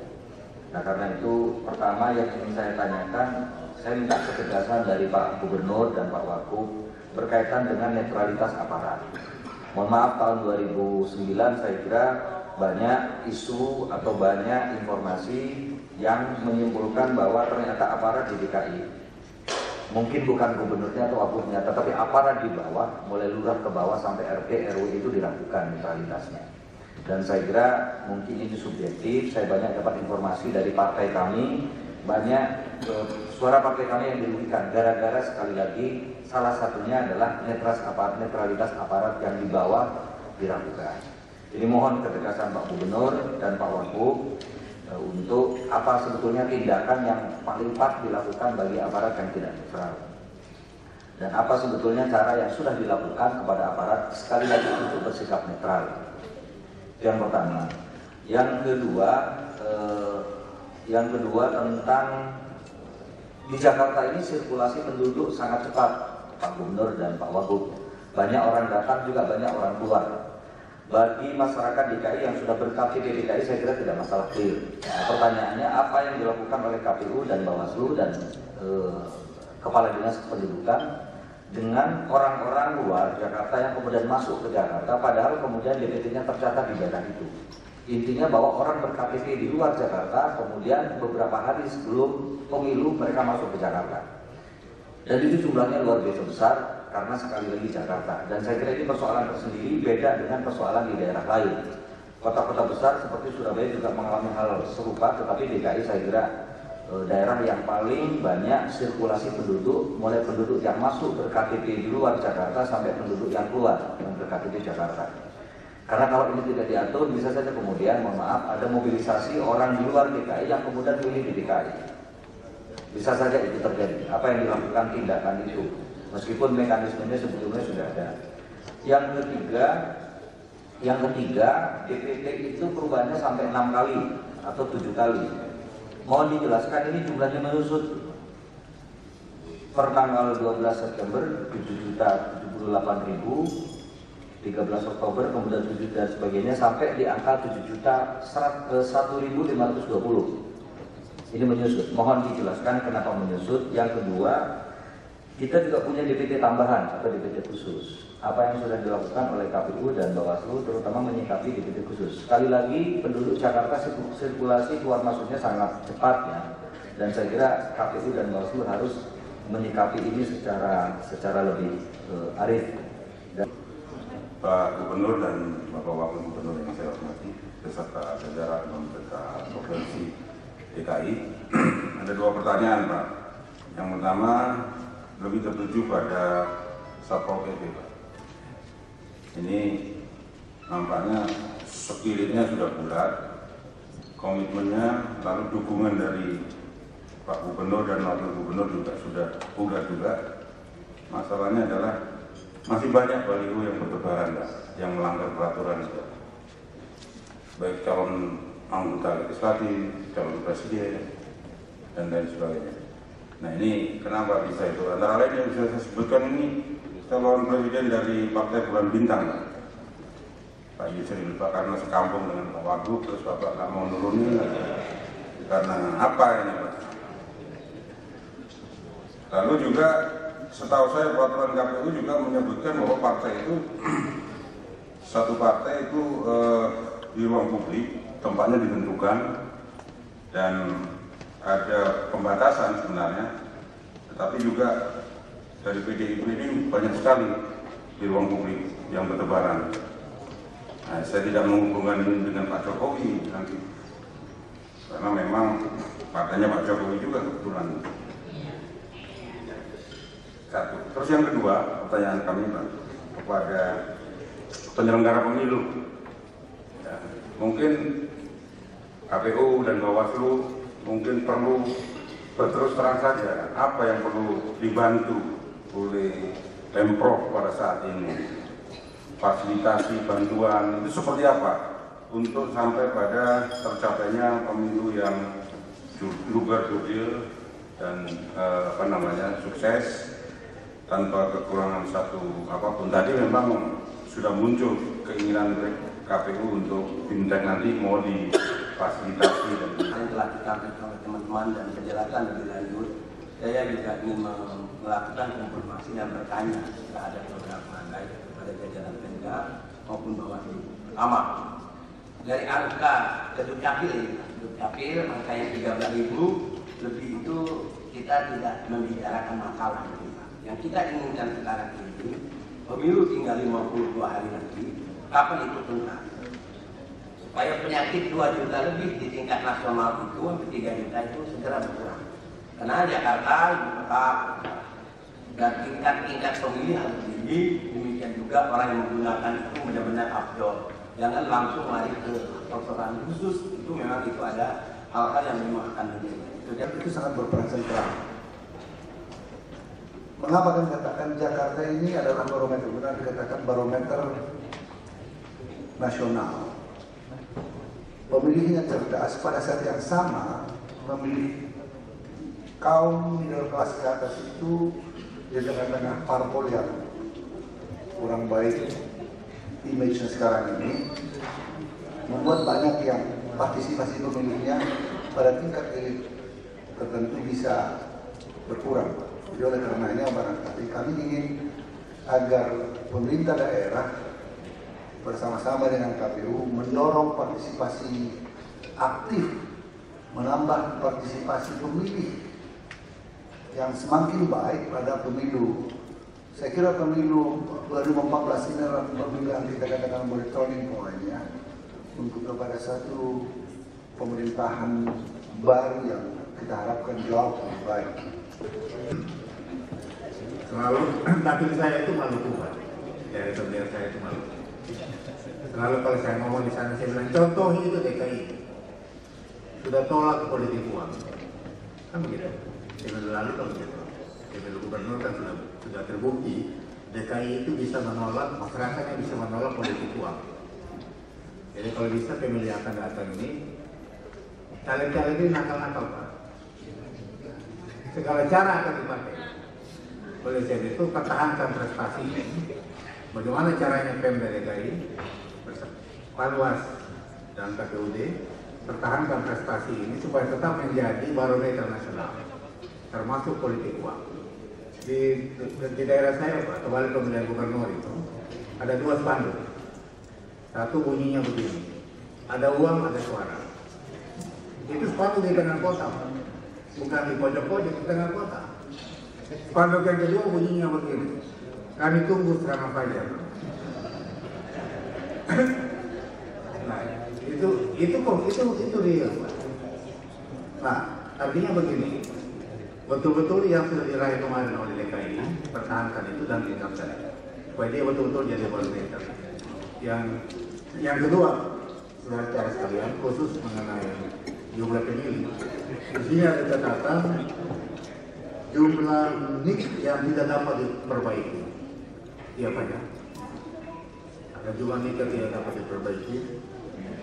[SPEAKER 13] Nah karena itu pertama yang ingin saya tanyakan, saya minta ketegasan dari Pak Gubernur dan Pak Wagub berkaitan dengan netralitas aparat. Mohon maaf, tahun 2009 saya kira banyak isu atau banyak informasi yang menyimpulkan bahwa ternyata aparat di DKI, mungkin bukan gubernurnya atau wagubnya, tetapi aparat di bawah, mulai lurah ke bawah sampai RT, RW itu diragukan netralitasnya. Dan saya kira mungkin itu subjektif. Saya banyak dapat informasi dari partai kami, banyak suara partai kami yang dirugikan gara-gara sekali lagi salah satunya adalah netralitas aparat yang di bawah diragukan. Jadi mohon ketegasan Pak Gubernur dan Pak Wagub untuk apa sebetulnya tindakan yang paling pas dilakukan bagi aparat yang tidak netral, dan apa sebetulnya cara yang sudah dilakukan kepada aparat sekali lagi untuk bersikap netral. Yang pertama. Yang kedua, yang kedua tentang di Jakarta ini sirkulasi penduduk sangat cepat, Pak Gubernur dan Pak Wagub. Banyak orang datang juga banyak orang keluar. Bagi masyarakat DKI yang sudah ber-KTP DKI saya kira tidak masalah clear. Nah, pertanyaannya apa yang dilakukan oleh KPU dan Bawaslu dan Kepala Dinas Kependudukan dengan orang-orang luar Jakarta yang kemudian masuk ke Jakarta padahal kemudian DPT-nya tercatat di daerah itu. Intinya bahwa orang ber-KTP di luar Jakarta kemudian beberapa hari sebelum pemilu mereka masuk ke Jakarta. Dan itu jumlahnya luar biasa besar karena sekali lagi Jakarta. Dan saya kira ini persoalan tersendiri beda dengan persoalan di daerah lain. Kota-kota besar seperti Surabaya juga mengalami hal serupa, tetapi DKI saya kira daerah yang paling banyak sirkulasi penduduk, mulai penduduk yang masuk ber-KTP di luar Jakarta sampai penduduk yang keluar yang ber-KTP Jakarta. Karena kalau ini tidak diatur, bisa saja kemudian, mohon maaf, ada mobilisasi orang di luar DKI yang kemudian pilih di DKI. Bisa saja itu terjadi. Apa yang dilakukan tindakan itu, meskipun mekanismenya sebetulnya sudah ada. Yang ketiga, DPT itu perubahannya sampai 6 kali atau 7 kali. Mohon dijelaskan ini jumlahnya menyusut. Per tanggal 12 September 7.078.000, 13 Oktober kemudian 7 dan sebagainya sampai di angka 7.1.520. Ini menyusut. Mohon dijelaskan kenapa menyusut. Yang kedua, kita juga punya DPT tambahan atau DPT khusus. Apa yang sudah dilakukan oleh KPU dan Bawaslu terutama menyikapi DPT khusus. Sekali lagi penduduk Jakarta sirkulasi keluar masuknya sangat cepat ya. Dan saya kira KPU dan Bawaslu harus menyikapi ini secara lebih arif.
[SPEAKER 14] Pak Gubernur dan Bapak Wakil Gubernur yang saya hormati beserta jajaran pemerintah provinsi DKI, ada 2 pertanyaan Pak. Yang pertama lebih tertuju pada Satpol PP Pak. Ini nampaknya spiritnya sudah bulat, komitmennya lalu dukungan dari Pak Gubernur dan Wakil Gubernur juga sudah bulat juga. Masalahnya adalah masih banyak baliho yang bertebaran Pak, yang melanggar peraturan Pak. Baik calon anggota legislatif, calon presiden, dan lain sebagainya. Nah ini kenapa bisa itu? Antara lain yang bisa saya sebutkan ini calon presiden dari Partai Bulan Bintang, Pak Yusril, Pak, karena sekampung dengan Pak Wagub, terus Bapak nggak mau nurunin, karena apa ini Pak? Lalu juga setahu saya peraturan KPU juga menyebutkan bahwa partai itu satu partai itu di ruang publik tempatnya ditentukan dan ada pembatasan sebenarnya, tetapi juga dari PDIP ini banyak sekali di ruang publik yang bertebaran. Nah, saya tidak menghubungkan ini dengan Pak Jokowi nanti, karena memang partainya Pak Jokowi juga kebetulan. Satu. Terus yang kedua, pertanyaan kami Pak kepada penyelenggara pemilu. Ya, mungkin KPU dan Bawaslu mungkin perlu berterus terang saja apa yang perlu dibantu oleh Pemprov pada saat ini. Fasilitasi bantuan itu seperti apa untuk sampai pada tercapainya pemilu yang luber jurdil dan sukses tanpa kekurangan satu apapun. Tadi memang sudah muncul keinginan KPU untuk Bintang nanti mau difasilitasi dan
[SPEAKER 9] yang telah ditampilkan oleh teman-teman dan penjelasan lebih lanjut. Saya juga ingin melakukan informasi dan bertanya terhadap beberapa baik kepada jajaran Pemda maupun Bawaslu. Pertama, dari angka Dukcapil angka yang 13.000 lebih itu kita tidak membicarakan masalah. Yang kita inginkan sekarang ini, pemilu tinggal 52 hari lagi, kapan itu tuntas? Supaya penyakit 2 juta lebih di tingkat nasional itu, sampai 3 juta itu segera berkurang. Karena Jakarta, ibu kota, dan tingkat pemilih harus tinggi, demikian juga orang yang menggunakan itu benar-benar afdol. Jangan langsung lari ke persoalan khusus, itu memang itu ada hal-hal yang memang akan terjadi.
[SPEAKER 15] Itu sangat berperan sentral. Mengapa kami katakan Jakarta ini adalah barometer, benar dikatakan barometer nasional. pemilihnya cerdas, pada saat yang sama memilih kaum middle class ke atas itu di tengah-tengah parpol yang kurang baik image-nya sekarang ini, membuat banyak yang partisipasi pemilihnya pada tingkat elit tertentu bisa berkurang. Jadi oleh karenanya barangkali kami ingin agar pemerintah daerah bersama-sama dengan KPU mendorong partisipasi aktif, menambah partisipasi pemilih yang semakin baik pada pemilu. Saya kira pemilu 2014 ini adalah pemilu yang kita katakan turning point-nya untuk kepada satu pemerintahan baru yang kita harapkan jauh lebih baik.
[SPEAKER 1] Selalu dapil saya itu Maluku, Pak. Dari pemilihan saya itu Maluku. Selalu kalau saya ngomong di sana saya bilang contoh itu DKI sudah tolak politik uang, kan begitu. Pemilu lalu kan begitu. Pemilu gubernur kan sudah terbukti DKI itu bisa menolak, masyarakatnya bisa menolak politik uang. Jadi kalau bisa pemilih akan datang ini caleg-caleg ini nakal-nakal, Pak. Segala cara akan dipakai. Oleh sebab itu pertahankan prestasi. Bagaimana caranya Pemda DKI, Panwas dan KPUD pertahankan prestasi ini supaya tetap menjadi barometer nasional, termasuk politik uang. Di daerah saya, Pak, kembali pemilihan gubernur itu ada 2 spanduk. Satu bunyinya begini, ada uang, ada suara. Itu spanduk di tengah kota, Pak. Bukan di pojok-pojok, di tengah kota. Spanduk yang kedua bunyinya begini, kami tunggu serangan fajar. Nah, itu real, Pak. Nah, artinya begini, betul-betul yang sudah diraih kemarin oleh DKI, pertahankan itu dan tingkatkan, supaya dia betul-betul jadi barometer. Yang kedua, saudara-saudara sekalian, khusus mengenai jumlah pemilih. Di sini ada catatan jumlah NIK yang tidak dapat diperbaiki. Iya, Pak, ya? Ada jumlah NIK yang tidak dapat diperbaiki.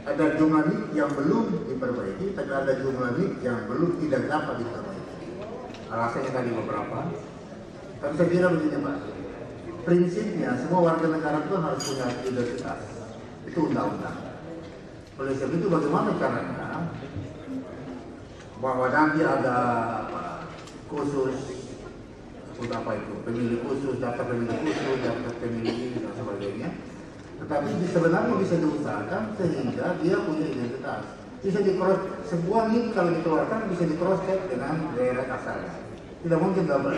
[SPEAKER 1] Ada jumlah NIK yang belum diperbaiki, tapi ada jumlah NIK yang belum tidak dapat diperbaiki. Alasannya tadi beberapa. Tapi saya kira begini, Pak. Prinsipnya semua warga negara itu harus punya identitas. Itu undang-undang. Oleh sebab itu bagaimana caranya bahwa nanti ada khusus untuk apa itu, pemilih khusus, daftar pemilih khusus, daftar pemilih ini dan sebagainya. Tetapi sebenarnya bisa diusahakan sehingga dia punya identitas. Bisa di-cross, sebuah NIK kalau dikeluarkan bisa di-cross-check dengan daerah asalnya. Tidak mungkin double.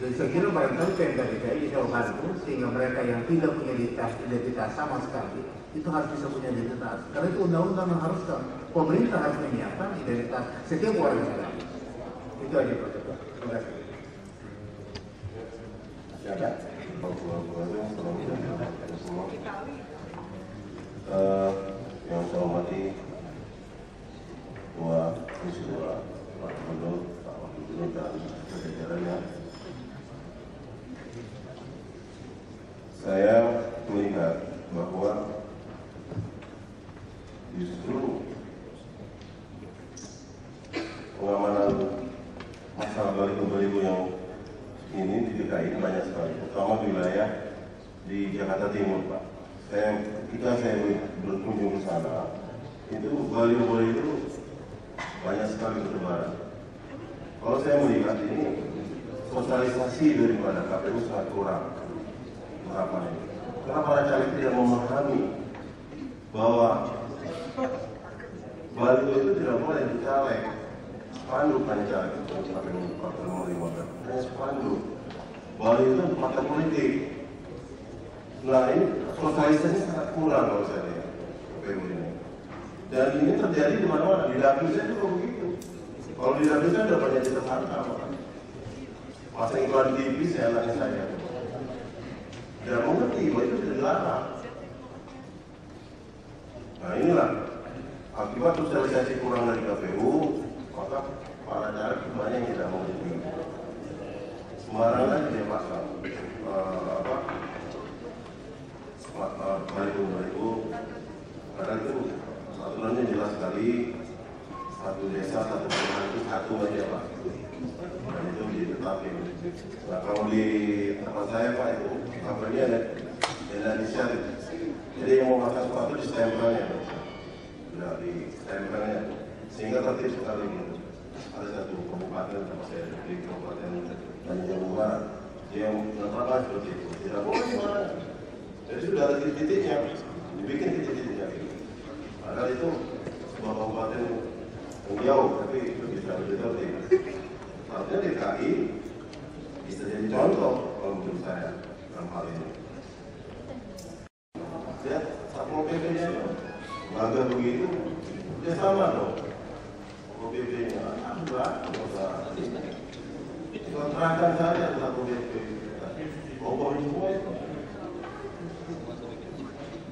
[SPEAKER 1] Dan saya kira barangkali Pemda DKI bisa membantu sehingga mereka yang tidak punya identitas sama sekali itu harus bisa punya identitas. Karena itu undang-undang mengharuskan pemerintah harus menyiapkan identitas setiap warga negara. Itu aja, Pak. Terima kasih.
[SPEAKER 16] Yang saya hormati Ketua Komisi 2, Pak Gubernur, Pak Wakil Gubernur dan jajarannya. Saya melihat bahwa justru pengamanan masalah baliho-baliho yang ini di DKI banyak sekali, terutama di wilayah di Jakarta Timur, Pak. Ketika saya berkunjung ke sana, itu baliho-baliho itu banyak sekali bertebaran. Kalau saya melihat ini sosialisasi daripada KPU sangat kurang. Karena para caleg tidak memahami bahwa baliho itu tidak boleh dicaleg. Spanduk hanya caleg itu KPU 4,5 hanya spanduk. Baliho itu partai politik. Nah, ini sosialisasinya sangat kurang kalau saya lihat KPU ini. Dan ini terjadi di mana-mana. Di dapil saya juga begitu. Kalau di dapil saya sudah banyak tersangka, masa iklan TV saya anaknya saya. Tidak mengerti bahwa itu tidak dilarang. Nah, inilah akibat sosialisasi kurang dari KPU, maka para caleg banyak yang tidak mengerti. Sembarangan dia pasang baliho-baliho, padahal itu aja Pak. Dan itu ditetapin. Nah kalau di tempat saya Pak itu kabelnya ada Indonesia. Jadi yang mau makan sepatu di stempelnya, nah di stempelnya, sehingga tertib sekali gitu. Ada satu kabupaten sama saya di Kabupaten Tanjung Barat, dia menetapkan seperti itu. Tidak boleh gimana? Jadi sudah ada titik-titiknya, dibikin titik-titiknya. Padahal itu sebuah kabupaten yang jauh, tapi itu bisa lebih tertib. Artinya DKI bisa jadi contoh kalau menurut saya dalam hal ini. Ya, Satpol PP-nya bangga begitu, dia sama dong. Satpol PP-nya, kontrakan saja Satpol PP, pokoknya semua itu.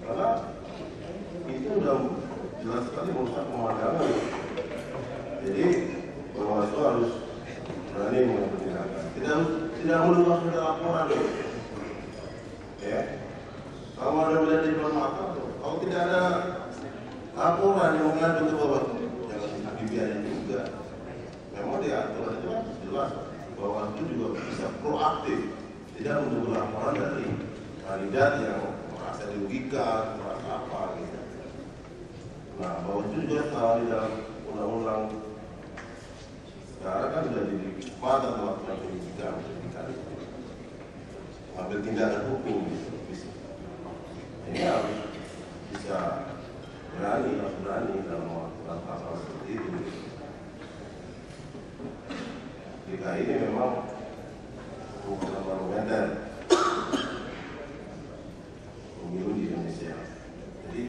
[SPEAKER 16] Karena itu udah jelas sekali merusak pemandangan. Jadi Bawaslu harus berani mengambil tindakan. Tidak melulu harus ada laporan. Ya. Kalau ada beda di depan mata, kalau tidak ada laporan yang mengadu ke Bawaslu, jangan dibiarin juga. Memang diatur itu jelas Bawaslu juga bisa proaktif, tidak menunggu laporan dari kandidat yang merasa dirugikan, merasa apa gitu. Nah, Bawaslu juga salah di dalam undang-undang sekarang kan sudah dibuat atau melakukan penyidikan, ambil tindakan hukum gitu. Ini harus bisa berani dalam melakukan hal seperti itu. DKI ini memang